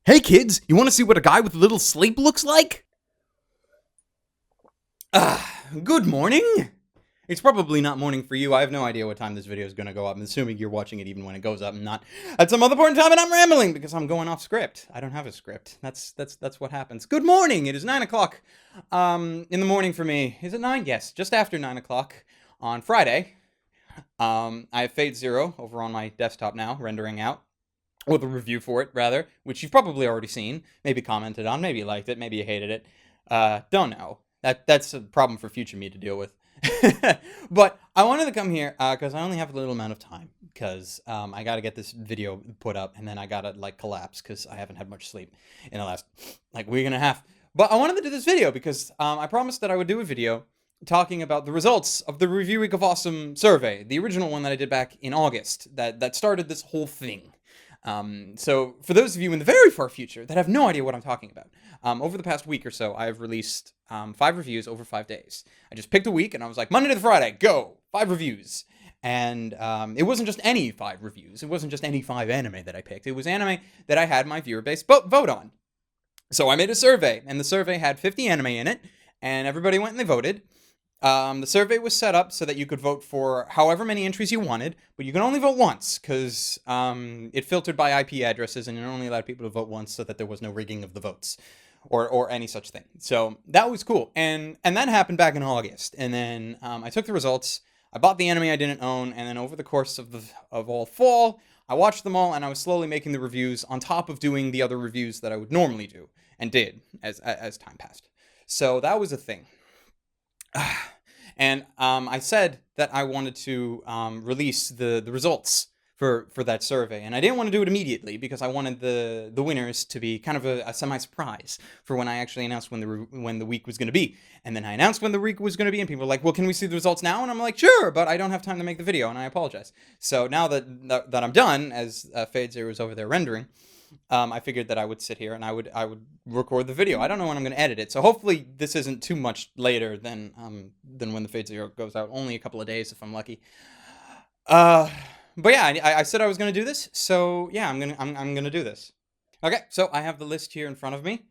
Hey kids, you want to see what a guy with little sleep looks like? Good morning! It's probably not morning for you. I have no idea what time this video is going to go up. I'm assuming you're watching it even when it goes up and not at some other point in time, and I'm rambling because I'm going off script. I don't have a script. That's what happens. Good morning! It is 9 o'clock in the morning for me. Is it 9? Yes, just after 9 o'clock on Friday. I have Fate Zero over on my desktop now, rendering out. Or the review for it, rather, which you've probably already seen, maybe commented on, maybe you liked it, maybe you hated it. Don't know. That's a problem for future me to deal with. But I wanted to come here because I only have a little amount of time, because I got to get this video put up, and then I got to, collapse, because I haven't had much sleep in the last, week and a half. But I wanted to do this video because I promised that I would do a video talking about the results of the Review Week of Awesome survey, the original one that I did back in August, that started this whole thing. So for those of you in the very far future that have no idea what I'm talking about, over the past week or so, I've released 5 reviews over 5 days. I just picked a week and I was like, Monday to Friday, go! 5 reviews. And it wasn't just any 5 reviews. It wasn't just any 5 anime that I picked. It was anime that I had my viewer base vote on. So I made a survey, and the survey had 50 anime in it, and everybody went and they voted. The survey was set up so that you could vote for however many entries you wanted, but you can only vote once, because it filtered by IP addresses, and it only allowed people to vote once so that there was no rigging of the votes, or any such thing. So that was cool, and that happened back in August, and then I took the results, I bought the anime I didn't own, and then over the course of all fall, I watched them all, and I was slowly making the reviews on top of doing the other reviews that I would normally do, and did, as time passed. So that was a thing. And I said that I wanted to release the results for that survey, and I didn't want to do it immediately because I wanted the winners to be kind of a semi-surprise for when I actually announced when the week was going to be. And then I announced when the week was going to be, and people were like, well, can we see the results now? And I'm like, sure, but I don't have time to make the video, and I apologize. So now that I'm done, as Fade Zero is over there rendering, I figured that I would sit here and I would record the video. I don't know when I'm going to edit it, so hopefully this isn't too much later than when the Fate Zero goes out. Only a couple of days if I'm lucky. But yeah, I said I was going to do this, so yeah, I'm gonna do this. Okay, so I have the list here in front of me.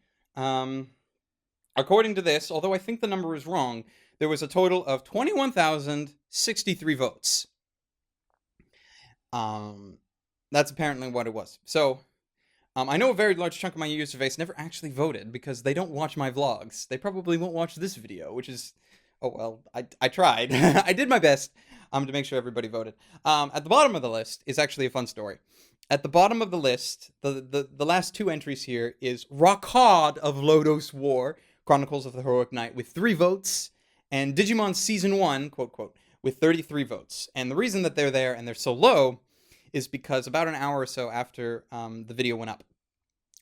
According to this, although I think the number is wrong, there was a total of 21,063 votes. That's apparently what it was. So. I know a very large chunk of my user base never actually voted because they don't watch my vlogs. They probably won't watch this video, which is... Oh, well, I tried. I did my best to make sure everybody voted. At the bottom of the list is actually a fun story. At the bottom of the list, the last 2 entries here is Rockard of Lodoss War, Chronicles of the Heroic Knight, with 3 votes, and Digimon Season 1, quote, quote, with 33 votes. And the reason that they're there and they're so low is because about an hour or so after the video went up,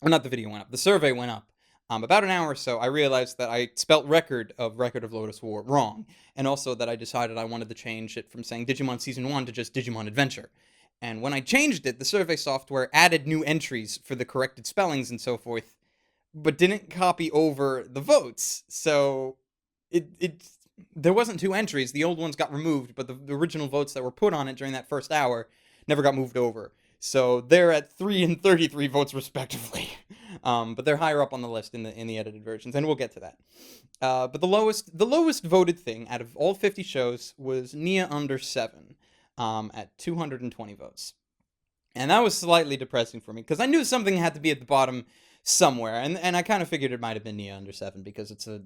or not the video went up, the survey went up, about an hour or so, I realized that I spelt Record of Lodoss War wrong, and also that I decided I wanted to change it from saying Digimon Season 1 to just Digimon Adventure. And when I changed it, the survey software added new entries for the corrected spellings and so forth, but didn't copy over the votes, so there wasn't 2 entries. The old ones got removed, but the original votes that were put on it during that first hour never got moved over. So they're at 3 and 33 votes respectively. But they're higher up on the list in the edited versions, and we'll get to that. But the lowest voted thing out of all 50 shows was Nia Under 7 at 220 votes. And that was slightly depressing for me, because I knew something had to be at the bottom somewhere, and I kind of figured it might have been Nia Under 7, because it's a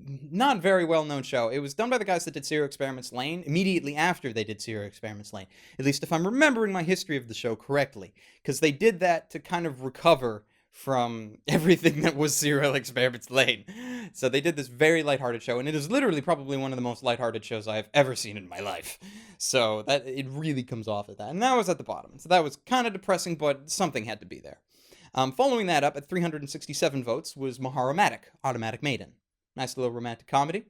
not very well-known show. It was done by the guys that did Serial Experiments Lain, immediately after they did Serial Experiments Lain. At least if I'm remembering my history of the show correctly. Because they did that to kind of recover from everything that was Serial Experiments Lain. So they did this very lighthearted show, and it is literally probably one of the most lighthearted shows I have ever seen in my life. So that it really comes off at that. And that was at the bottom. So that was kind of depressing, but something had to be there. Following that up at 367 votes was Mahoromatic, Automatic Maiden. Nice little romantic comedy.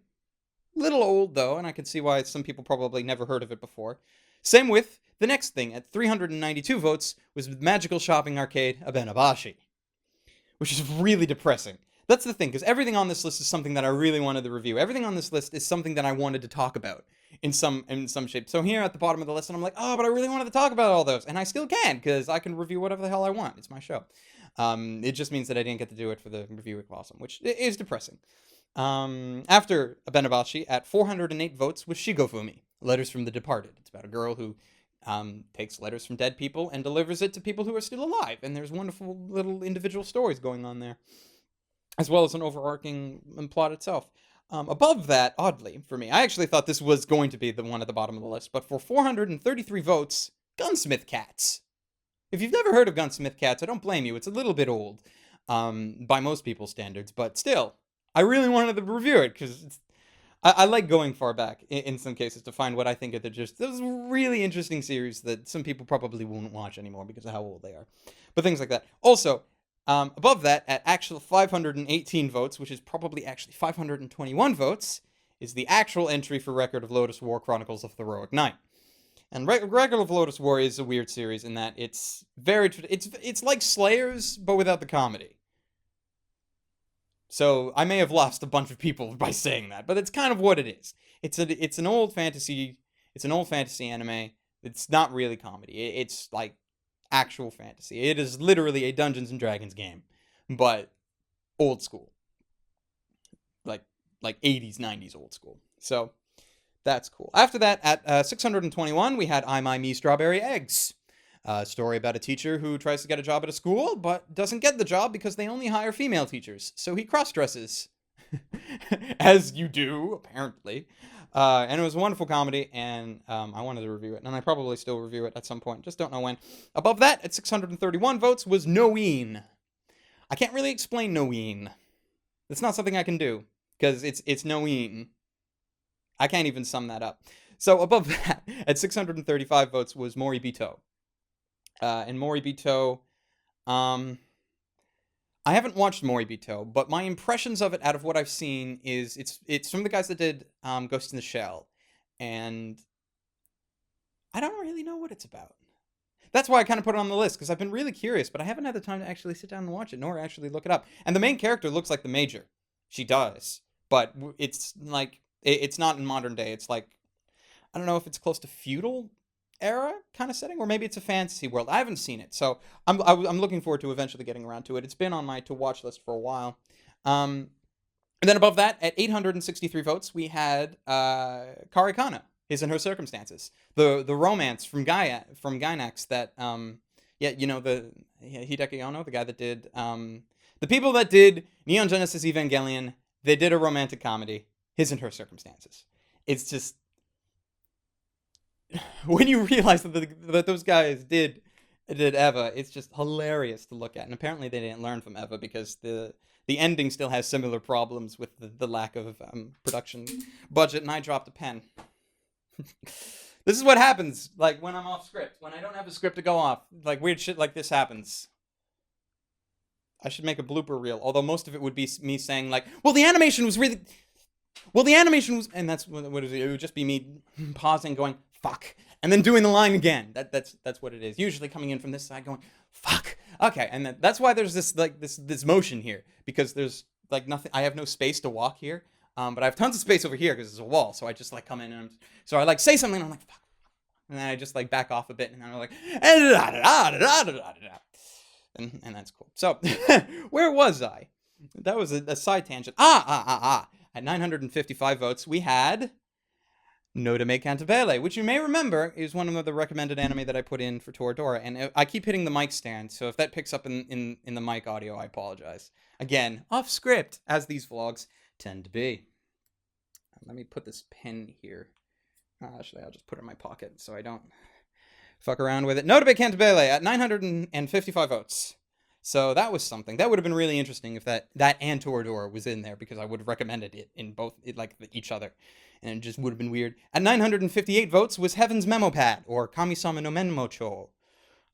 Little old, though, and I can see why some people probably never heard of it before. Same with the next thing. At 392 votes was Magical Shopping Arcade Abenobashi, which is really depressing. That's the thing, because everything on this list is something that I really wanted to review. Everything on this list is something that I wanted to talk about in some shape. So here at the bottom of the list, and I'm like, oh, but I really wanted to talk about all those. And I still can, because I can review whatever the hell I want. It's my show. It just means that I didn't get to do it for the review at Blossom, which is depressing. After Abenobashi, at 408 votes, was Shigofumi, Letters from the Departed. It's about a girl who takes letters from dead people and delivers it to people who are still alive. And there's wonderful little individual stories going on there, as well as an overarching plot itself. Above that, oddly, for me, I actually thought this was going to be the one at the bottom of the list, but for 433 votes, Gunsmith Cats. If you've never heard of Gunsmith Cats, I don't blame you. It's a little bit old, by most people's standards, but still, I really wanted to review it, because I like going far back, in some cases, to find what I think are just those really interesting series that some people probably won't watch anymore because of how old they are. But things like that. Also, above that, at actual 518 votes, which is probably actually 521 votes, is the actual entry for Record of Lodoss War Chronicles of the Heroic Knight. And Record of Lodoss War is a weird series in that it's like Slayers, but without the comedy. So I may have lost a bunch of people by saying that, but it's kind of what it is. It's an old fantasy anime. It's not really comedy. It's like actual fantasy. It is literally a Dungeons and Dragons game, but old school. Like 80s, 90s old school. So that's cool. After that, at 621, we had I, My, Me, Strawberry Eggs. A story about a teacher who tries to get a job at a school, but doesn't get the job because they only hire female teachers. So he cross-dresses. As you do, apparently. And it was a wonderful comedy, and I wanted to review it, and I probably still review it at some point, just don't know when. Above that, at 631 votes, was Noein. I can't really explain Noein. It's not something I can do, because it's Noein. I can't even sum that up. So above that, at 635 votes, was Moribito. And Moribito, I haven't watched Moribito, but my impressions of it out of what I've seen is it's from the guys that did Ghost in the Shell, and I don't really know what it's about. That's why I kind of put it on the list, because I've been really curious, but I haven't had the time to actually sit down and watch it, nor actually look it up. And the main character looks like the Major. She does, but it's like, it's not in modern day. It's like, I don't know if it's close to feudal era kind of setting, or maybe it's a fantasy world. I haven't seen it, so I'm looking forward to eventually getting around to it. It's been on my to watch list for a while. And then above that, at 863 votes, we had Kare Kano, His and Her Circumstances, the romance from Gainax that the Hideki Ono, the guy that did the people that did Neon Genesis Evangelion, they did a romantic comedy, His and Her Circumstances. It's just, when you realize that those guys did Eva, it's just hilarious to look at. And apparently they didn't learn from Eva, because the ending still has similar problems with the lack of production budget, and I dropped a pen. This is what happens, like, when I'm off script. When I don't have a script to go off, like, weird shit like this happens. I should make a blooper reel, although most of it would be me saying, like, well, the animation was... And that's what it would just be me pausing, going, fuck, and then doing the line again. That's what it is. Usually coming in from this side, going, fuck. Okay, and that's why there's this motion here, because there's like nothing. I have no space to walk here, but I have tons of space over here because there's a wall. So I just like come in and so I like say something, and I'm like, fuck, and then I just like back off a bit, and I'm like, and that's cool. So where was I? That was a side tangent. At 955 votes, we had Nodame Cantabile, which you may remember is one of the recommended anime that I put in for Toradora, and I keep hitting the mic stand, so if that picks up in the mic audio, I apologize. Again, off script, as these vlogs tend to be. Let me put this pen here. Actually, I'll just put it in my pocket so I don't fuck around with it. Nodame Cantabile at 955 votes. So that was something. That would have been really interesting if that and Toradora was in there, because I would have recommended it in both, like each other. And it just would have been weird. At 958 votes was Heaven's Memo Pad, or Kami-sama no Menmocho.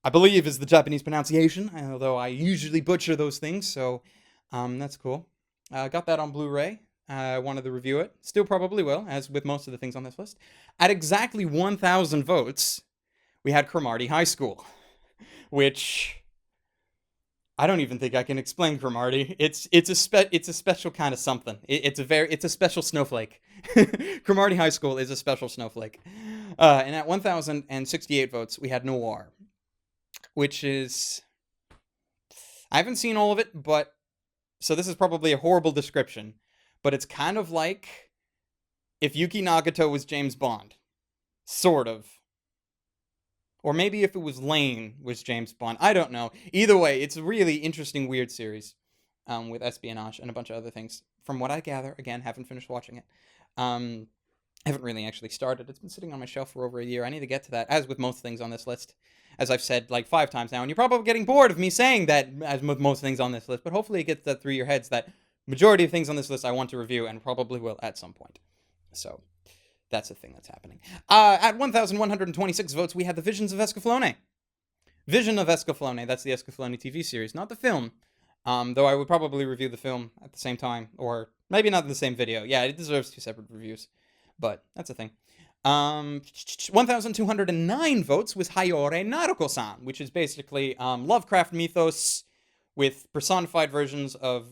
I believe is the Japanese pronunciation, although I usually butcher those things, so that's cool. Got that on Blu-ray. I wanted to review it. Still probably will, as with most of the things on this list. At exactly 1,000 votes, we had Cromartie Highschool, which... I don't even think I can explain Cromartie. It's a special kind of something. It's a special snowflake. Cromartie High School is a special snowflake. And at 1,068 votes, we had Noir, which is I haven't seen all of it, but so this is probably a horrible description, but it's kind of like if Yuki Nagato was James Bond. Sort of. Or maybe if it was Lane was James Bond. I don't know. Either way, it's a really interesting, weird series with espionage and a bunch of other things. From what I gather, again, haven't finished watching it. Haven't really actually started. It's been sitting on my shelf for over a year. I need to get to that, as with most things on this list. As I've said like 5 times now, and you're probably getting bored of me saying that, as with most things on this list, but hopefully it gets that through your heads that majority of things on this list I want to review, and probably will at some point. So, that's a thing that's happening. At 1,126 votes, we had The Visions of Escaflowne. Vision of Escaflowne, that's the Escaflowne TV series, not the film. Though I would probably review the film at the same time, or maybe not in the same video. Yeah, it deserves 2 separate reviews, but that's a thing. 1,209 votes was Haiyore Naruko-san, which is basically Lovecraft mythos with personified versions of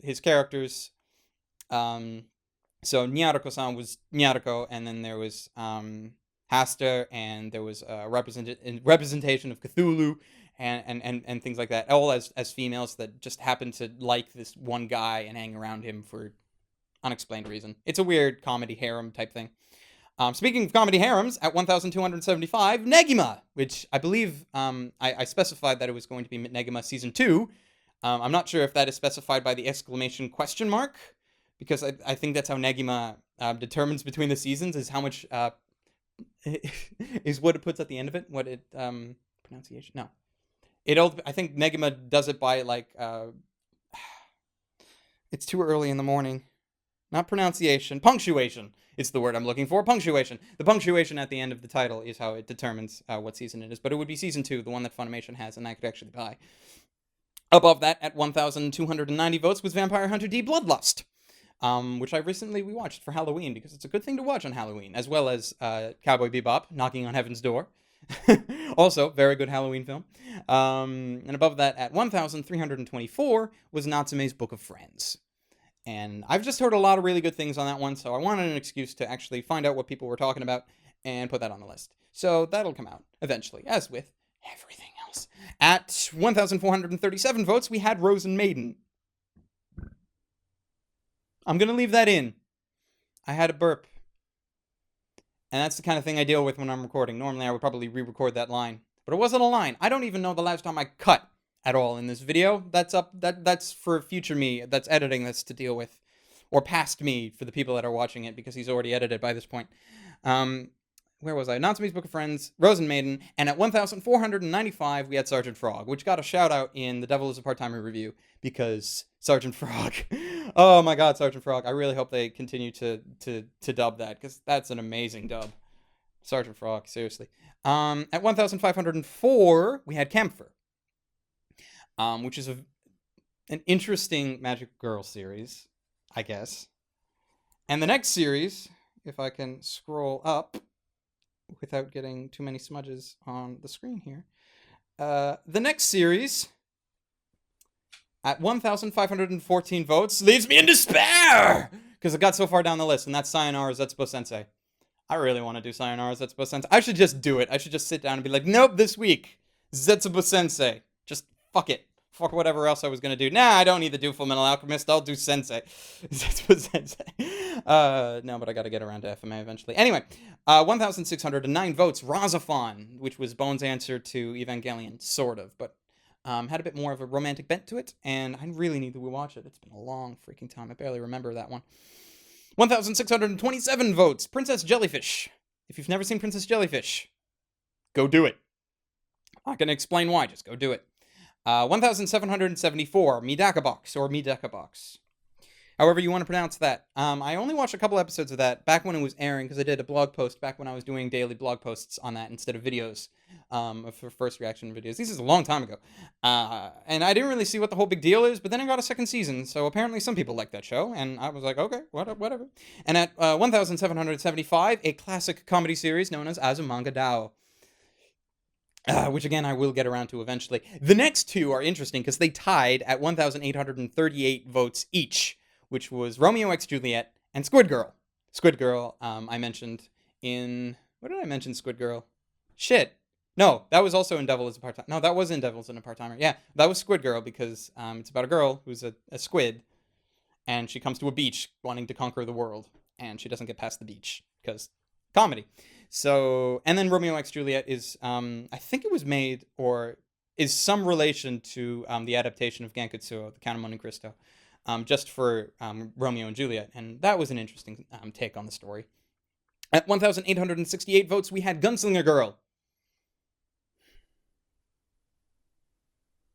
his characters. So Nyaruko-san was Nyaruko, and then there was Haster, and there was a representation of Cthulhu, and things like that, all as females that just happen to like this one guy and hang around him for unexplained reason. It's a weird comedy harem type thing. Speaking of comedy harems, at 1,275, Negima, which I believe I specified that it was going to be Negima Season 2. I'm not sure if that is specified by the exclamation question mark, because I think that's how Negima determines between the seasons, is how much is what it puts at the end of it. What it pronunciation? No, I think Negima does it by like it's too early in the morning. Not pronunciation, punctuation. It's the word I'm looking for, punctuation. The punctuation at the end of the title is how it determines what season it is. But it would be Season 2, the one that Funimation has, and I could actually buy. Above that, at 1,290 votes, was Vampire Hunter D Bloodlust, which I recently rewatched for Halloween, because it's a good thing to watch on Halloween, as well as Cowboy Bebop, Knocking on Heaven's Door. Also, very good Halloween film. And above that, at 1,324, was Natsume's Book of Friends. And I've just heard a lot of really good things on that one, so I wanted an excuse to actually find out what people were talking about and put that on the list. So that'll come out eventually, as with everything else. At 1,437 votes, we had Rozen Maiden. I'm going to leave that in. I had a burp. And that's the kind of thing I deal with when I'm recording. Normally, I would probably re-record that line. But it wasn't a line. I don't even know the last time I cut at all in this video. That's for future me that's editing this to deal with, or past me for the people that are watching it, because he's already edited by this point. Where was I? Natsume's Book of Friends, Rozen Maiden, and at 1,495 we had Sergeant Frog, which got a shout out in the Devil is a Part-Timer review, because Sergeant Frog, oh my god, Sergeant Frog, I really hope they continue to dub that, because that's an amazing dub. Sergeant Frog, seriously. At 1,504 we had Kampher, which is an interesting Magic Girl series, I guess. And the next series, if I can scroll up without getting too many smudges on the screen here. The next series, at 1,514 votes, leaves me in despair! Because it got so far down the list, and that's Sayonara Zetsubou Sensei. I really want to do Sayonara Zetsubou Sensei. I should just do it. I should just sit down and be like, nope, this week, Zetsubou Sensei. Just fuck it. Fuck whatever else I was going to do. Nah, I don't need to do Full Metal Alchemist. I'll do Sensei. Zetsubou Sensei. No, but I got to get around to FMA eventually. Anyway, 1,609 votes. Rahxephon, which was Bone's answer to Evangelion, sort of, but had a bit more of a romantic bent to it, and I really need to watch it. It's been a long freaking time. I barely remember that one. 1,627 votes. Princess Jellyfish. If you've never seen Princess Jellyfish, go do it. I'm not going to explain why. Just go do it. 1,774, Medaka Box, or Medaka Box. However you want to pronounce that. I only watched a couple episodes of that back when it was airing, because I did a blog post back when I was doing daily blog posts on that instead of videos, for first reaction videos. This is a long time ago. And I didn't really see what the whole big deal is, but then I got a second season, so apparently some people like that show, and I was like, okay, whatever. And at 1,775, a classic comedy series known as Azumanga Dao. Which, again, I will get around to eventually. The next two are interesting because they tied at 1,838 votes each, which was Romeo x Juliet and Squid Girl. Squid Girl, I mentioned in... What did I mention Squid Girl? Shit. No, that was also in Devil is a Part-Timer. No, that was in Devil's in a Part-Timer. Yeah, that was Squid Girl because it's about a girl who's a squid, and she comes to a beach wanting to conquer the world, and she doesn't get past the beach because comedy. So, and then Romeo X Juliet is, I think it was made or is some relation to the adaptation of Gankutsuo, the Count of Monte Cristo, just for Romeo and Juliet, and that was an interesting take on the story. At 1,868 votes, we had Gunslinger Girl.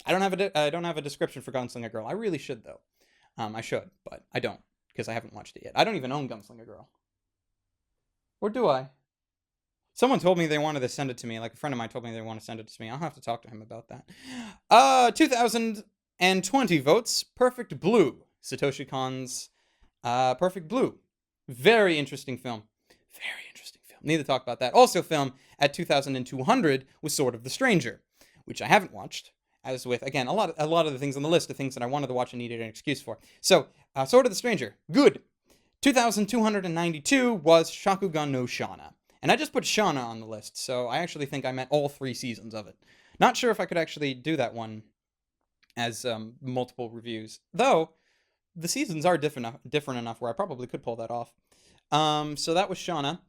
I don't have a description for Gunslinger Girl. I really should though. I should, but I don't because I haven't watched it yet. I don't even own Gunslinger Girl. Or do I? Someone told me they wanted to send it to me. Like a friend of mine told me they want to send it to me. I'll have to talk to him about that. 2,020 votes. Perfect Blue. Satoshi Kon's Perfect Blue. Very interesting film. Very interesting film. Need to talk about that. Also film at 2,200 was Sword of the Stranger, which I haven't watched. As with, again, a lot of the things on the list are things that I wanted to watch and needed an excuse for. So, Sword of the Stranger, good. 2,292 was Shakugan no Shana. And I just put Shana on the list, so I actually think I meant all 3 seasons of it. Not sure if I could actually do that one as multiple reviews. Though, the seasons are different enough where I probably could pull that off. So that was Shana.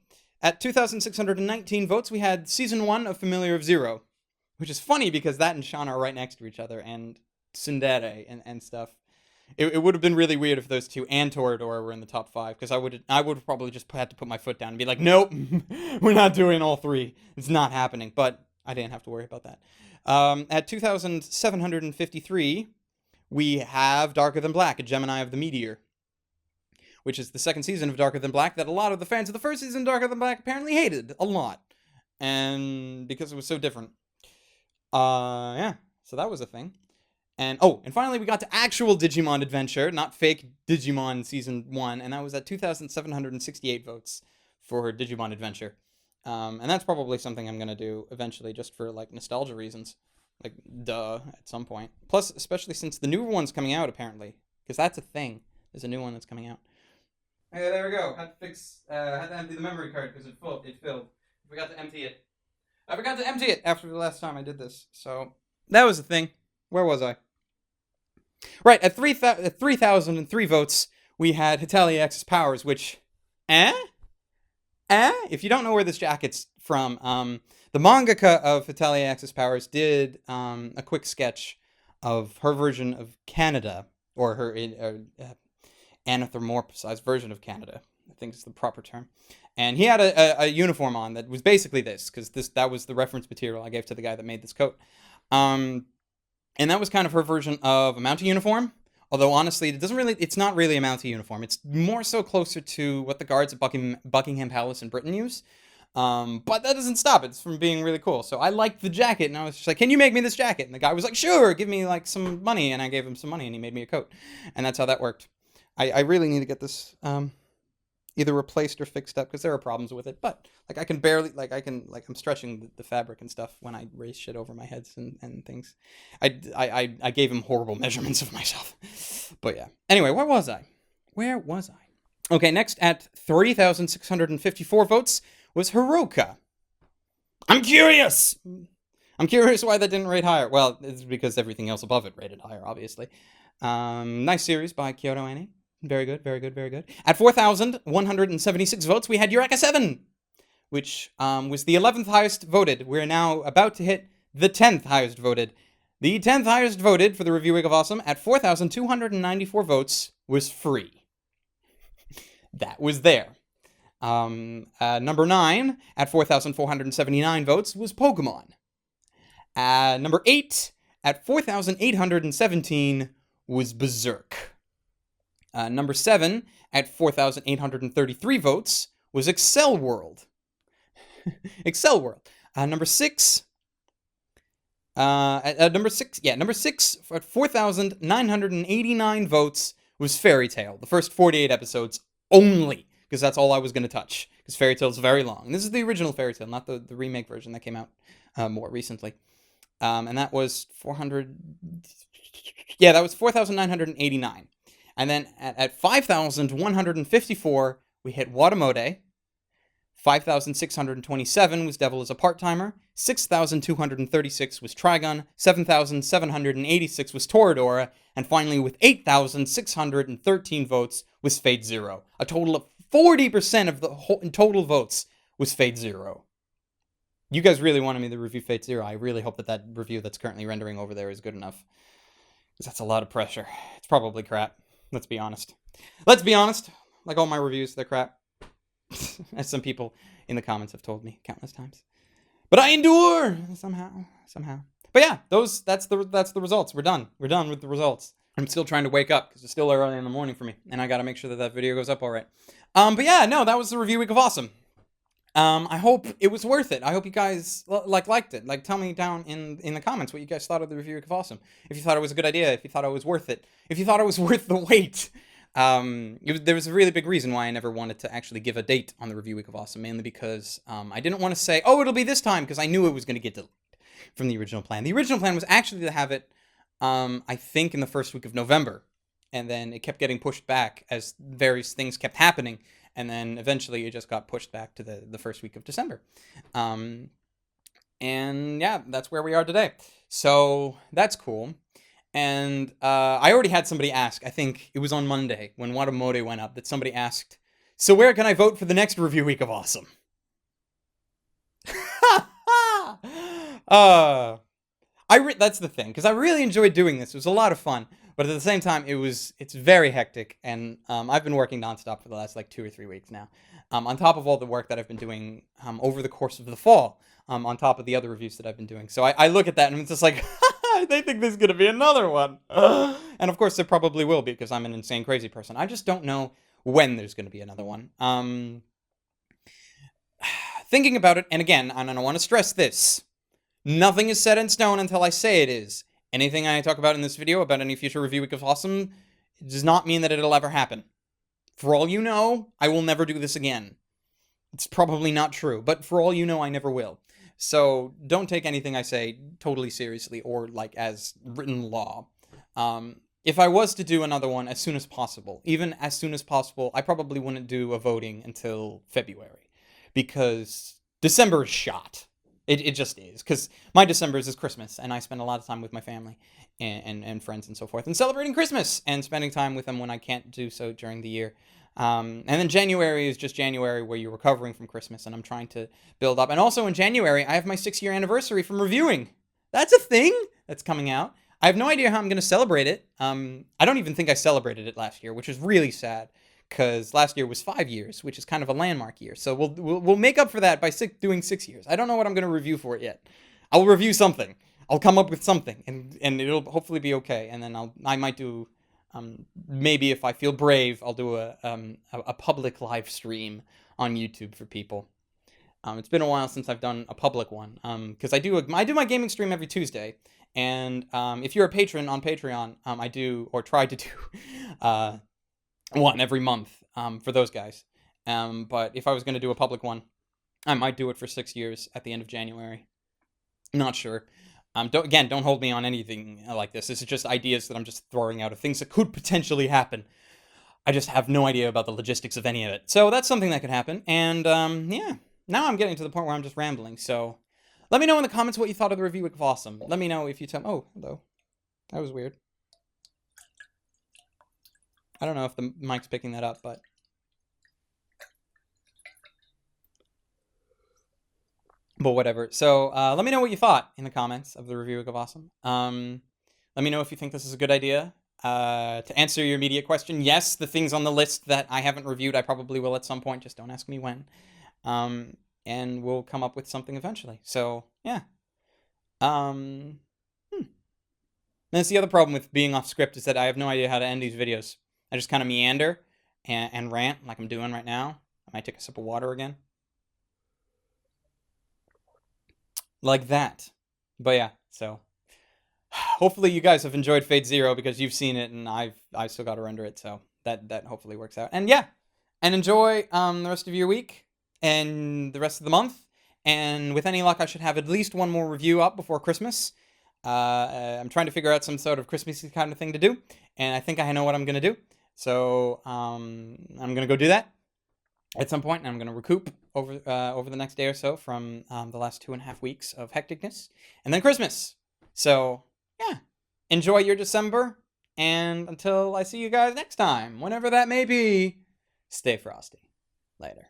At 2,619 votes, we had Season 1 of Familiar of Zero. Which is funny because that and Shana are right next to each other, and Tsundere and stuff. It would have been really weird if those two and Toradora were in the top 5, because I would have probably just had to put my foot down and be like, nope, we're not doing all 3. It's not happening. But I didn't have to worry about that. At 2,753, we have Darker Than Black, a Gemini of the Meteor, which is the second season of Darker Than Black that a lot of the fans of the first season of Darker Than Black apparently hated a lot, and because it was so different. Yeah, so that was a thing. And finally we got to actual Digimon Adventure, not fake Digimon Season 1, and that was at 2,768 votes for Digimon Adventure. And that's probably something I'm going to do eventually just for, like, nostalgia reasons. Like, duh, at some point. Plus, especially since the newer one's coming out, apparently. Because that's a thing. There's a new one that's coming out. Hey, there we go. Had to empty the memory card because it filled. I forgot to empty it after the last time I did this. So, that was the thing. Where was I? Right, at 3,003 votes, we had Hitalia X's Powers, which... If you don't know where this jacket's from, the mangaka of Hitalia X's Powers did a quick sketch of her version of Canada, or her anthropomorphized version of Canada, I think is the proper term. And he had a uniform on that was basically this, because that was the reference material I gave to the guy that made this coat. And that was kind of her version of a Mountie uniform. Although, honestly, it's not really a Mountie uniform. It's more so closer to what the guards at Buckingham Palace in Britain use. But that doesn't stop it from being really cool. So I liked the jacket, and I was just like, can you make me this jacket? And the guy was like, sure, give me, like, some money. And I gave him some money, and he made me a coat. And that's how that worked. I really need to get this either replaced or fixed up, because there are problems with it. But, like, I can barely, I'm stretching the fabric and stuff when I raise shit over my heads and things. I gave him horrible measurements of myself. But yeah. Anyway, where was I? Okay, next at 3,654 votes was Hiroka. I'm curious why that didn't rate higher. Well, it's because everything else above it rated higher, obviously. Nice series by Kyoto Annie. Very good. At 4,176 votes, we had Eureka 7, which was the 11th highest voted. We're now about to hit the 10th highest voted. The 10th highest voted for the Review Week of Awesome at 4,294 votes was Free. That was there. Number 9 at 4,479 votes was Pokemon. Number 8 at 4,817 was Berserk. Number 7 at 4,833 votes was Excel World. Number 6 at 4,989 votes was Fairy Tail. The first 48 episodes only, because that's all I was going to touch, because Fairy Tail is very long. And this is the original Fairy Tail, not the remake version that came out more recently. And that was 4,989. And then at 5,154, we hit Watamode. 5,627 was Devil as a Part-Timer, 6,236 was Trigun, 7,786 was Toradora, and finally with 8,613 votes was Fate Zero. A total of 40% of the whole total votes was Fate Zero. You guys really wanted me to review Fate Zero. I really hope that review that's currently rendering over there is good enough. Because that's a lot of pressure. It's probably crap. Let's be honest. Let's be honest. Like all my reviews, they're crap. As some people in the comments have told me countless times. But I endure! Somehow. But yeah, that's the results. We're done. We're done with the results. I'm still trying to wake up, because it's still early in the morning for me. And I gotta make sure that video goes up alright. But yeah, no, that was the review week of awesome. I hope it was worth it. I hope you guys liked it. Like, tell me down in the comments what you guys thought of the review week of awesome. If you thought it was a good idea, if you thought it was worth it, if you thought it was worth the wait. There was a really big reason why I never wanted to actually give a date on the review week of awesome, mainly because I didn't want to say, oh, it'll be this time, because I knew it was going to get delayed from the original plan. The original plan was actually to have it, I think, in the first week of November, and then it kept getting pushed back as various things kept happening. And then eventually it just got pushed back to the first week of December. And yeah, that's where we are today. So that's cool. And I already had somebody ask, I think it was on Monday when Watamode went up, that somebody asked, so where can I vote for the next review week of awesome? That's the thing, because I really enjoyed doing this. It was a lot of fun. But at the same time, it's very hectic, and I've been working nonstop for the last 2 or 3 weeks now. On top of all the work that I've been doing over the course of the fall, on top of the other reviews that I've been doing. So I look at that and it's just like, they think there's gonna be another one, and of course there probably will be, because I'm an insane crazy person. I just don't know when there's gonna be another one. Thinking about it, and again, and I want to stress this: nothing is set in stone until I say it is. Anything I talk about in this video about any future review week of awesome does not mean that it'll ever happen. For all you know, I will never do this again. It's probably not true, but for all you know, I never will. So don't take anything I say totally seriously or as written law. If I was to do another one as soon as possible, even as soon as possible, I probably wouldn't do a voting until February, because December is shot. It just is, because my December's is Christmas, and I spend a lot of time with my family and friends and so forth, and celebrating Christmas, and spending time with them when I can't do so during the year. And then January is just January, where you're recovering from Christmas, and I'm trying to build up. And also in January, I have my 6-year anniversary from reviewing. That's a thing that's coming out. I have no idea how I'm going to celebrate it. I don't even think I celebrated it last year, which is really sad, because last year was 5 years, which is kind of a landmark year. So we'll make up for that by doing 6 years. I don't know what I'm going to review for it yet. I'll review something. I'll come up with something, and it'll hopefully be okay. And then I might do, maybe if I feel brave, I'll do a public live stream on YouTube for people. It's been a while since I've done a public one, because I do my gaming stream every Tuesday. And if you're a patron on Patreon, I do, or try to do, one every month for those guys. But if I was going to do a public one, I might do it for 6 years at the end of January. Not sure. Don't hold me on anything like this. This is just ideas that I'm just throwing out of things that could potentially happen. I just have no idea about the logistics of any of it. So that's something that could happen. And yeah, now I'm getting to the point where I'm just rambling. So let me know in the comments what you thought of the review week of awesome. Let me know if you tell. Oh, hello. That was weird. I don't know if the mic's picking that up, but whatever. So let me know what you thought in the comments of the review of Awesome. Let me know if you think this is a good idea. To answer your immediate question, yes, the things on the list that I haven't reviewed, I probably will at some point. Just don't ask me when. And we'll come up with something eventually. So yeah. That's the other problem with being off script, is that I have no idea how to end these videos. I just kind of meander and rant like I'm doing right now. I might take a sip of water again. Like that. But yeah, so hopefully you guys have enjoyed Fate Zero, because you've seen it and I've still got to render it, so that hopefully works out. And yeah, and enjoy the rest of your week and the rest of the month. And with any luck, I should have at least one more review up before Christmas. I'm trying to figure out some sort of Christmassy kind of thing to do, and I think I know what I'm going to do. So I'm going to go do that at some point, and I'm going to recoup over the next day or so from the last 2.5 weeks of hecticness, and then Christmas. So yeah, enjoy your December, and until I see you guys next time, whenever that may be, stay frosty. Later.